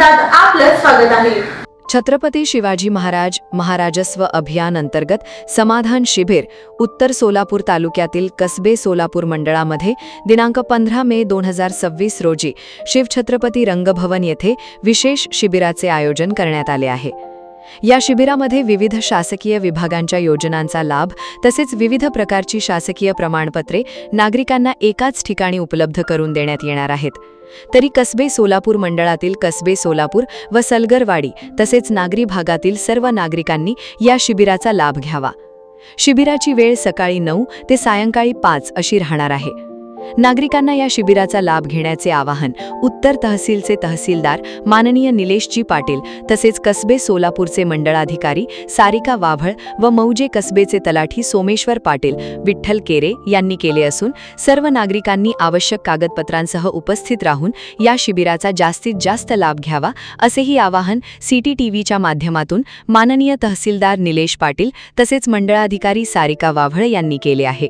सत्रात आपलं स्वागत आहे। छत्रपती शिवाजी महाराज महाराजस्व अभियान अंतर्गत समाधान शिबिर उत्तर सोलापूर तालुक्यातील कसबे सोलापूर मंडळामध्ये दिनांक 15 मे 2026 रोजी शिवछत्रपती रंगभवन येथे विशेष शिबिराचे आयोजन करण्यात आले आहे। या शिबिरामध्ये विविध शासकीय विभागांच्या योजनांचा लाभ तसेच विविध प्रकारची शासकीय प्रमाणपत्रे नागरिकांना एकाच ठिकाणी उपलब्ध करून देण्यात येणार आहेत। तरी कसबे सोलापूर मंडळातील कसबे सोलापूर व सलगरवाडी तसेच नागरी भागातील सर्व नागरिकांनी या शिबिराचा लाभ घ्यावा। शिबिराची वेळ सकाळी 9 ते सायंकाळी 5 अशी राहणार आहे। नागरिकांना या शिबिराचा लाभ घेण्याचे आवाहन उत्तर तहसीलचे तहसीलदार माननीय निलेशजी पाटील तसेच कसबे सोलापूरचे मंडळाधिकारी सारिका वाभळ व मौजे कसबेचे तलाठी सोमेश्वर पाटील विठ्ठल केरे यांनी केले असून सर्व नागरिकांनी आवश्यक कागदपत्रांसह उपस्थित राहून या शिबिराचा जास्तीत जास्त लाभ घ्यावा असेही आवाहन CTTVच्या माध्यमातून माननीय तहसीलदार निलेश पाटील तसेच मंडळाधिकारी सारिका वाभळ यांनी केले आहे।